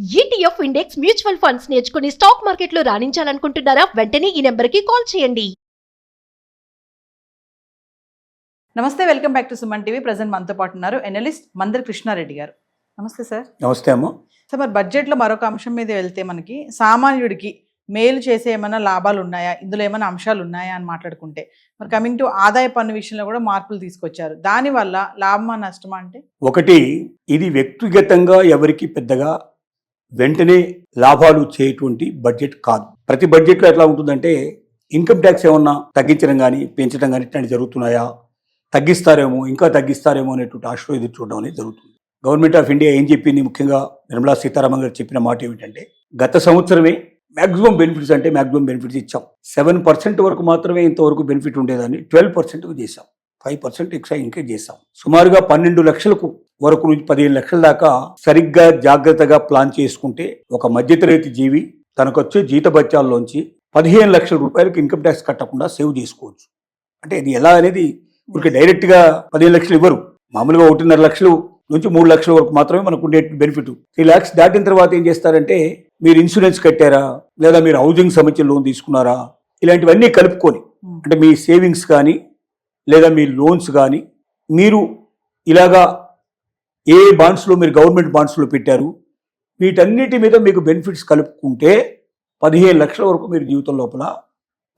ETF index mutual funds నేర్చుకుని stock మార్కెట్లో రాణించాలనుకుంటున్నారా? వెంటనే ఈ నెంబర్కి కాల్ చేయండి. నమస్తే, welcome back to Suman TV. Present మనతో పాటు ఉన్నారు ఎనలిస్ట్ మందర్ కృష్ణారెడ్డి గారు. నమస్తే సార్. నమస్తే అమ్మ. సార్, మరి బడ్జెట్లో మరొక అంశం మీద వెళ్తే మనకి సామాన్యుడికి మేలు చేసే ఏమైనా లాభాలు ఉన్నాయా, ఇందులో ఏమైనా అంశాలు ఉన్నాయా అని మాట్లాడుకుంటే, మరి కమింగ్ టు ఆదాయ పన్ను విషయంలో కూడా మార్పులు తీసుకొచ్చారు. దానివల్ల లాభమా నష్టమా అంటే? ఒకటి, ఇది వ్యక్తిగతంగా ఎవరికి పెద్దగా వెంటనే లాభాలు చేయటువంటి బడ్జెట్ కాదు. ప్రతి బడ్జెట్లో ఎట్లా ఉంటుందంటే, ఇన్కమ్ ట్యాక్స్ ఏమన్నా తగ్గించడం కానీ పెంచడం కానీ ఇట్లాంటి జరుగుతున్నాయా, తగ్గిస్తారేమో ఇంకా తగ్గిస్తారేమో అనేటువంటి ఆశలో ఎదురు చూడడం అనేది జరుగుతుంది. గవర్నమెంట్ ఆఫ్ ఇండియా ఏం చెప్పింది, ముఖ్యంగా నిర్మలా సీతారామన్ గారు చెప్పిన మాట ఏమిటంటే, గత సంవత్సరమే మ్యాక్సిమం బెనిఫిట్స్ అంటే మ్యాక్సిమం బెనిఫిట్స్ ఇచ్చాం. 7% వరకు మాత్రమే ఇంతవరకు బెనిఫిట్ ఉండేదాన్ని 12% చేశాం. 5% ఎక్స్ట్రా ఇంక్రీజ్ చేశాం. సుమారుగా 12 లక్షలకు వరకు నుంచి 15 లక్షల దాకా సరిగ్గా జాగ్రత్తగా ప్లాన్ చేసుకుంటే ఒక మధ్యతరగతి జీవి తనకొచ్చే జీతభత్యాల్లోంచి 15 లక్షల రూపాయలకు ఇన్కమ్ ట్యాక్స్ కట్టకుండా సేవ్ చేసుకోవచ్చు. అంటే ఇది ఎలా అనేది ఊరికి డైరెక్ట్గా 15 లక్షలు ఇవ్వరు. మామూలుగా 1.5 లక్షలు నుంచి 3 లక్షల వరకు మాత్రమే మనకు ఉండే బెనిఫిట్. 3 lakhs దాటిన తర్వాత ఏం చేస్తారంటే, మీరు ఇన్సూరెన్స్ కట్టారా, లేదా మీరు హౌసింగ్ సంబంధించిన లోన్ తీసుకున్నారా, ఇలాంటివన్నీ కలుపుకొని, అంటే మీ సేవింగ్స్ కానీ లేదా మీ లోన్స్ కానీ మీరు ఇలాగా ఏ బాండ్స్లో మీరు గవర్నమెంట్ బాండ్స్లో పెట్టారు, వీటన్నిటి మీద మీకు బెనిఫిట్స్ కలుపుకుంటే 15 లక్షల వరకు మీరు జీవితం లోపల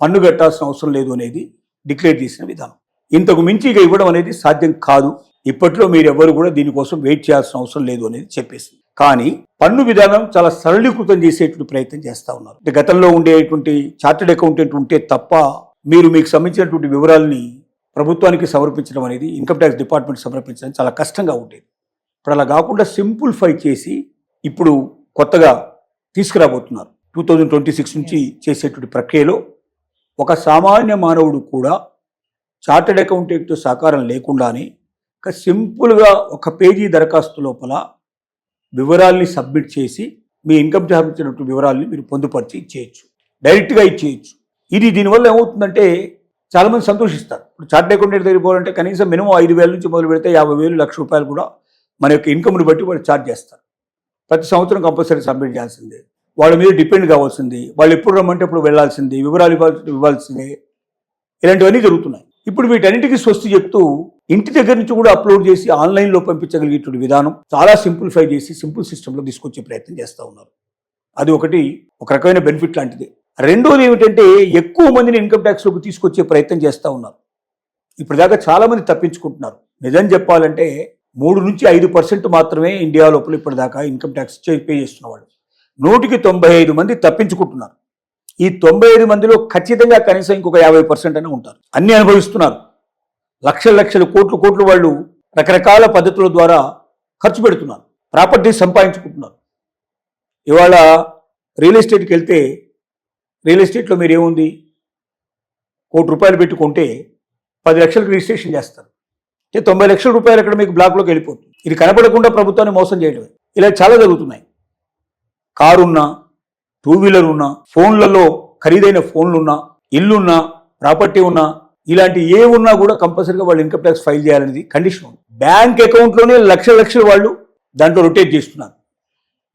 పన్ను కట్టాల్సిన అవసరం లేదు అనేది డిక్లేర్ చేసిన విధానం. ఇంతకు మించి ఇక ఇవ్వడం అనేది సాధ్యం కాదు. ఇప్పట్లో మీరు ఎవరు కూడా దీనికోసం వెయిట్ చేయాల్సిన అవసరం లేదు అనేది చెప్పేసింది. కానీ పన్ను విధానం చాలా సరళీకృతం చేసేటువంటి ప్రయత్నం చేస్తూ ఉన్నారు. అంటే గతంలో ఉండేటువంటి చార్టెడ్ అకౌంటెంట్ ఉంటే తప్ప మీరు మీకు సంబంధించినటువంటి వివరాలని ప్రభుత్వానికి సమర్పించడం అనేది, ఇన్కమ్ ట్యాక్స్ డిపార్ట్మెంట్ సమర్పించడం చాలా కష్టంగా ఉండేది. ఇప్పుడు అలా కాకుండా సింప్లిఫై చేసి ఇప్పుడు కొత్తగా తీసుకురాబోతున్నారు. 2026 నుంచి చేసేటువంటి ప్రక్రియలో ఒక సామాన్య మానవుడు కూడా చార్టెడ్ అకౌంటెంట్ సహకారం లేకుండానే ఒక సింపుల్గా ఒక పేజీ దరఖాస్తు లోపల వివరాల్ని సబ్మిట్ చేసి మీ ఇన్కమ్ ట్యాక్స్ ఇచ్చినటువంటి వివరాల్ని మీరు పొందుపరిచి ఇచ్చేయచ్చు, డైరెక్ట్గా ఇచ్చేయచ్చు. ఇది దీనివల్ల ఏమవుతుందంటే చాలామంది సంతోషిస్తారు. ఇప్పుడు చార్టెడ్ అకౌంటెంట్ దగ్గర పోవాలంటే కనీసం మినిమం 5,000 నుంచి మొదలు పెడితే 50,000, ₹1,00,000 కూడా మన యొక్క ఇన్కమ్ని బట్టి వాళ్ళు ఛార్జ్ చేస్తారు. ప్రతి సంవత్సరం కంపల్సరీ సబ్మిట్ చేయాల్సిందే, వాళ్ళ మీద డిపెండ్ కావాల్సింది, వాళ్ళు ఎప్పుడు రమ్మంటే అప్పుడు వెళ్లాల్సింది, వివరాలు ఇవ్వాల్సిందే, ఇలాంటివన్నీ జరుగుతున్నాయి. ఇప్పుడు వీటన్నిటికీ స్వస్తి చెప్తూ ఇంటి దగ్గర నుంచి కూడా అప్లోడ్ చేసి ఆన్లైన్లో పంపించగలిగేటువంటి విధానం చాలా సింప్లిఫై చేసి సింపుల్ సిస్టంలో తీసుకొచ్చే ప్రయత్నం చేస్తూ ఉన్నారు. అది ఒకటి, ఒక రకమైన బెనిఫిట్ లాంటిది. రెండోది ఏమిటంటే, ఎక్కువ మందిని ఇన్కమ్ ట్యాక్స్లోకి తీసుకొచ్చే ప్రయత్నం చేస్తూ ఉన్నారు. ఇప్పటిదాకా చాలా మంది తప్పించుకుంటున్నారు. నిజం చెప్పాలంటే 3 నుంచి 5% మాత్రమే ఇండియా లోపల ఇప్పటిదాకా ఇన్కమ్ ట్యాక్స్ పే చేస్తున్నవాళ్ళు. 100కి 95 మంది తప్పించుకుంటున్నారు. ఈ 95 మందిలో ఖచ్చితంగా కనీసం ఇంకొక 50% అయినా ఉంటారు. అన్ని అనుభవిస్తున్నారు. లక్షల కోట్లు వాళ్ళు రకరకాల పద్ధతుల ద్వారా ఖర్చు పెడుతున్నారు, ప్రాపర్టీస్ సంపాదించుకుంటున్నారు. ఇవాళ రియల్ ఎస్టేట్కి వెళ్తే, రియల్ ఎస్టేట్లో మీరు ఏముంది, ₹1,00,000 పెట్టుకుంటే 10 లక్షలకు రిజిస్ట్రేషన్ చేస్తారు. 90 లక్షల రూపాయలు అక్కడ మీకు బ్లాక్లోకి వెళ్ళిపోతుంది. ఇది కనపడకుండా ప్రభుత్వాన్ని మోసం చేయడమే. ఇలా చాలా జరుగుతున్నాయి. కారున్నా, 2 వీలర్ ఉన్నా, ఫోన్లలో ఖరీదైన ఫోన్లున్నా, ఇల్లున్నా, ప్రాపర్టీ ఉన్నా, ఇలాంటి ఏ ఉన్నా కూడా కంపల్సరీగా వాళ్ళు ఇన్కమ్ ట్యాక్స్ ఫైల్ చేయాలనేది కండిషన్ ఉంది. బ్యాంక్ అకౌంట్లోనే లక్షలు వాళ్ళు దాంట్లో రొటేట్ చేస్తున్నారు.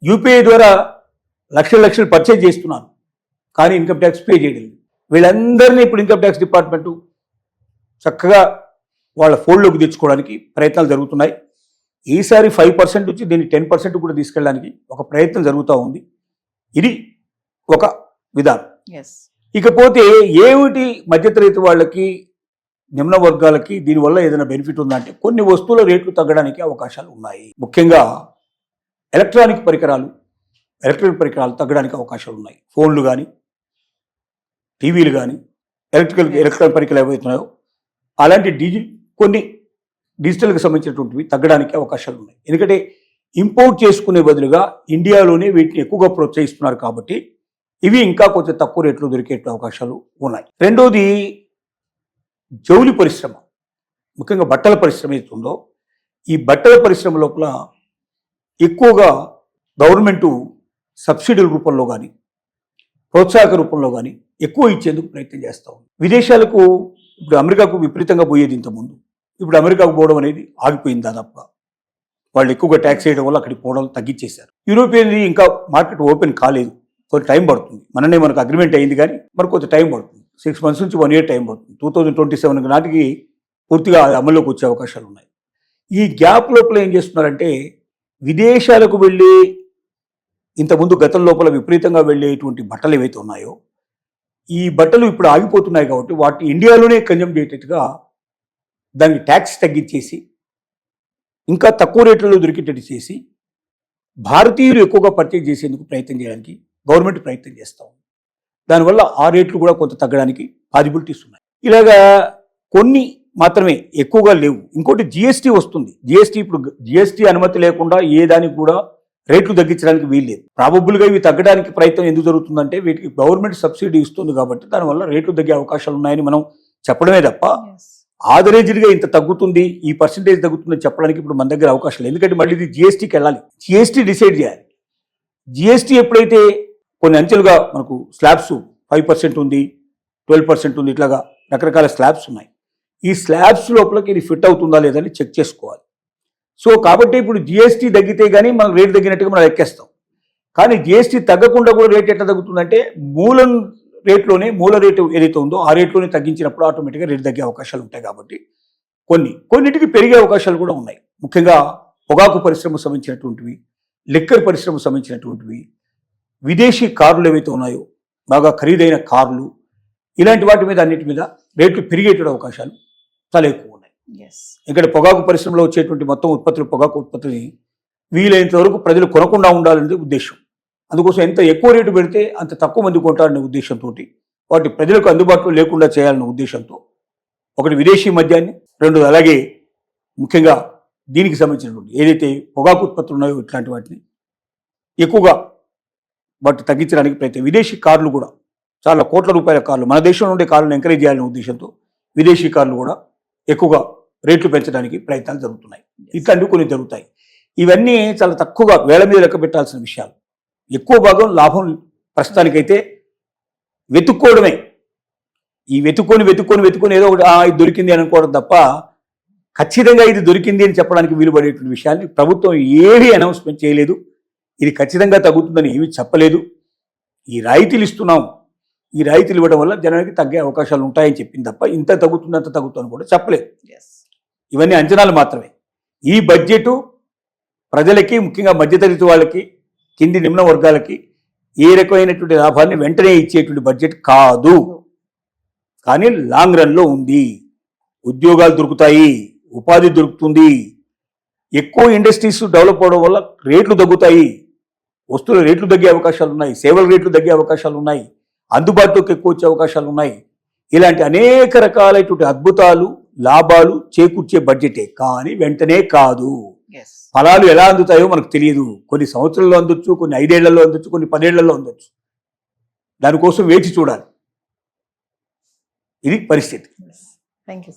యూపీఐ ద్వారా లక్షలు పర్చేజ్ చేస్తున్నారు, కానీ ఇన్కమ్ ట్యాక్స్ పే చేయడం లేదు. వీళ్ళందరినీ ఇప్పుడు ఇన్కమ్ ట్యాక్స్ డిపార్ట్మెంటు చక్కగా వాళ్ళ ఫోల్డ్లోకి తెచ్చుకోవడానికి ప్రయత్నాలు జరుగుతున్నాయి. ఈసారి 5% నుంచి దీన్ని 10% కూడా తీసుకెళ్ళడానికి ఒక ప్రయత్నం జరుగుతూ ఉంది. ఇది ఒక విధానం. ఇకపోతే ఏమిటి మధ్యతరగతి వాళ్ళకి, నిమ్న వర్గాలకి దీనివల్ల ఏదైనా బెనిఫిట్ ఉందంటే, కొన్ని వస్తువుల రేట్లు తగ్గడానికి అవకాశాలు ఉన్నాయి. ముఖ్యంగా ఎలక్ట్రానిక్ పరికరాలు తగ్గడానికి అవకాశాలు ఉన్నాయి. ఫోన్లు కానీ, టీవీలు కానీ, ఎలక్ట్రానిక్ పరికరాలు ఏవైతున్నాయో అలాంటి కొన్ని డిజిటల్కి సంబంధించినటువంటివి తగ్గడానికి అవకాశాలు ఉన్నాయి. ఎందుకంటే ఇంపోర్ట్ చేసుకునే బదులుగా ఇండియాలోనే వీటిని ఎక్కువగా ప్రోత్సహిస్తున్నారు కాబట్టి ఇవి ఇంకా కొంచెం తక్కువ రేట్లో దొరికే అవకాశాలు ఉన్నాయి. రెండోది, జౌలి పరిశ్రమ, ముఖ్యంగా బట్టల పరిశ్రమ ఏతుందో, ఈ బట్టల పరిశ్రమ లోపల ఎక్కువగా గవర్నమెంటు సబ్సిడీల రూపంలో కానీ ప్రోత్సాహక రూపంలో కానీ ఎక్కువ ఇచ్చేందుకు ప్రయత్నం చేస్తూ ఉంది. విదేశాలకు, ఇప్పుడు అమెరికాకు విపరీతంగా పోయేది ఇంతకుముందు, ఇప్పుడు అమెరికాకు పోవడం అనేది ఆగిపోయింది దాదాపుగా. వాళ్ళు ఎక్కువగా ట్యాక్స్ చేయడం వల్ల అక్కడికి పోవడం తగ్గించేశారు. యూరోపియన్ ఇంకా మార్కెట్ ఓపెన్ కాలేదు, కొంత టైం పడుతుంది. మనకు అగ్రిమెంట్ అయింది కానీ మరి కొంత టైం పడుతుంది. 6 months నుంచి 1 year టైం పడుతుంది. 2027 నాటికి పూర్తిగా అమల్లోకి వచ్చే అవకాశాలు ఉన్నాయి. ఈ గ్యాప్ లోపల ఏం చేస్తున్నారంటే విదేశాలకు వెళ్ళి ఇంతకుముందు గతం లోపల విపరీతంగా వెళ్ళేటువంటి బట్టలు ఏవైతే ఉన్నాయో ఈ బట్టలు ఇప్పుడు ఆగిపోతున్నాయి కాబట్టి వాటి ఇండియాలోనే కన్జ్యూమ్ చేసేట్టుగా దానికి ట్యాక్స్ తగ్గించేసి ఇంకా తక్కువ రేట్లలో దొరికేటట్టు చేసి భారతీయులు ఎక్కువగా పర్చేజ్ చేసేందుకు ప్రయత్నం చేయడానికి గవర్నమెంట్ ప్రయత్నం చేస్తూ ఉంది. దానివల్ల ఆ రేట్లు కూడా కొంత తగ్గడానికి పాసిబిలిటీస్ ఉన్నాయి. ఇలాగా కొన్ని మాత్రమే, ఎక్కువగా లేవు. ఇంకోటి జిఎస్టీ వస్తుంది. ఇప్పుడు జిఎస్టీ అనుమతి లేకుండా ఏ దానికి కూడా రేట్లు తగ్గించడానికి వీల్లేదు. ప్రాబబుల్గా ఇవి తగ్గడానికి ప్రయత్నం ఎందుకు జరుగుతుందంటే వీటికి గవర్నమెంట్ సబ్సిడీ ఇస్తుంది కాబట్టి దానివల్ల రేట్లు తగ్గే అవకాశాలు ఉన్నాయని మనం చెప్పడమే తప్ప ఆవరేజ్గా ఇంత తగ్గుతుంది, ఈ పర్సెంటేజ్ తగ్గుతుందని చెప్పడానికి ఇప్పుడు మన దగ్గర అవకాశం లేదు. ఎందుకంటే మళ్ళీ ఇది జిఎస్టీకి వెళ్ళాలి, జిఎస్టీ డిసైడ్ చేయాలి. జిఎస్టీ ఎప్పుడైతే కొన్ని అంచెలుగా మనకు స్లాబ్స్ 5% ఉంది, 12% ఉంది, ఇట్లాగా రకరకాల స్లాబ్స్ ఉన్నాయి. ఈ స్లాబ్స్ లోపలికి ఇది ఫిట్ అవుతుందా లేదని చెక్ చేసుకోవాలి. సో కాబట్టి ఇప్పుడు జిఎస్టీ తగ్గితే కానీ మనం రేటు తగ్గినట్టుగా మనం ఎక్కేస్తాం. కానీ జిఎస్టీ తగ్గకుండా కూడా రేట్ ఎట్లా తగ్గుతుందంటే మూల రేటు ఏదైతే ఉందో ఆ రేట్లోనే తగ్గించినప్పుడు ఆటోమేటిక్గా రేటు తగ్గే అవకాశాలు ఉంటాయి. కాబట్టి కొన్నిటికి పెరిగే అవకాశాలు కూడా ఉన్నాయి. ముఖ్యంగా పొగాకు పరిశ్రమకు సంబంధించినటువంటివి, లిక్కర్ పరిశ్రమకు సంబంధించినటువంటివి, విదేశీ కార్లు ఏవైతే ఉన్నాయో బాగా ఖరీదైన కార్లు, ఇలాంటి వాటి మీద అన్నిటి మీద రేట్లు పెరిగేటువంటి అవకాశాలు చాలా ఎక్కువ ఉన్నాయి. ఇక్కడ పొగాకు పరిశ్రమలో వచ్చేటువంటి మొత్తం పొగాకు ఉత్పత్తిని వీలైనంత వరకు ప్రజలు కొనకుండా ఉండాలనేది ఉద్దేశం. అందుకోసం ఎంత ఎక్కువ రేటు పెడితే అంత తక్కువ మంది కొంటారనే ఉద్దేశంతో వాటి ప్రజలకు అందుబాటులో లేకుండా చేయాలనే ఉద్దేశంతో ఒకటి విదేశీ మద్యాన్ని, రెండు అలాగే ముఖ్యంగా దీనికి సంబంధించినటువంటి ఏదైతే పొగాకు ఉత్పత్తులు ఉన్నాయో ఇట్లాంటి వాటిని ఎక్కువగా వాటి తగ్గించడానికి ప్రయత్నం. విదేశీ కార్లు కూడా చాలా కోట్ల రూపాయల కార్లు, మన దేశంలో ఉండే కార్లను ఎంకరేజ్ చేయాలనే ఉద్దేశంతో విదేశీ కార్లు కూడా ఎక్కువగా రేట్లు పెంచడానికి ప్రయత్నాలు జరుగుతున్నాయి. ఇట్లాంటివి కొన్ని జరుగుతాయి. ఇవన్నీ చాలా తక్కువగా వేల మీద లెక్క పెట్టాల్సిన విషయాలు. ఎక్కువ భాగం లాభం ప్రస్తుతానికైతే వెతుక్కోవడమే. ఈ వెతుక్కొని ఏదో ఒకటి ఇది దొరికింది అని అనుకోవడం తప్ప ఖచ్చితంగా ఇది దొరికింది అని చెప్పడానికి వీలుపడేటువంటి విషయాన్ని ప్రభుత్వం ఏమీ అనౌన్స్మెంట్ చేయలేదు. ఇది ఖచ్చితంగా తగ్గుతుందని ఏమీ చెప్పలేదు. ఈ రాయితీలు ఇస్తున్నాం, ఈ రాయితీలు ఇవ్వడం వల్ల జనానికి తగ్గే అవకాశాలు ఉంటాయని చెప్పింది తప్ప ఇంత తగ్గుతుంది అంత తగ్గుతుందని కూడా చెప్పలేదు. ఇవన్నీ అంచనాలు మాత్రమే. ఈ బడ్జెట్ ప్రజలకి, ముఖ్యంగా మధ్యతరగతి వాళ్ళకి, కింది నిమ్న వర్గాలకి ఏ రకమైనటువంటి లాభాన్ని వెంటనే ఇచ్చేటువంటి బడ్జెట్ కాదు. కానీ లాంగ్ రన్లో ఉంది. ఉద్యోగాలు దొరుకుతాయి, ఉపాధి దొరుకుతుంది, ఎక్కువ ఇండస్ట్రీస్ డెవలప్ అవడం వల్ల రేట్లు తగ్గుతాయి, వస్తువుల రేట్లు తగ్గే అవకాశాలు ఉన్నాయి, సేవల రేట్లు తగ్గే అవకాశాలు ఉన్నాయి, అందుబాటులోకి ఎక్కువ వచ్చే అవకాశాలు ఉన్నాయి. ఇలాంటి అనేక రకాలైనటువంటి అద్భుతాలు, లాభాలు చేకూర్చే బడ్జెటే. కానీ వెంటనే కాదు. ఫలాలు ఎలా అందుతాయో మనకు తెలియదు. కొన్ని సంవత్సరాల్లో అందొచ్చు, కొన్ని 5 ఏళ్లలో అందొచ్చు, కొన్ని 10 ఏళ్లలో అందొచ్చు. దానికోసం వేచి చూడాలి. ఇది పరిస్థితి. Thank you.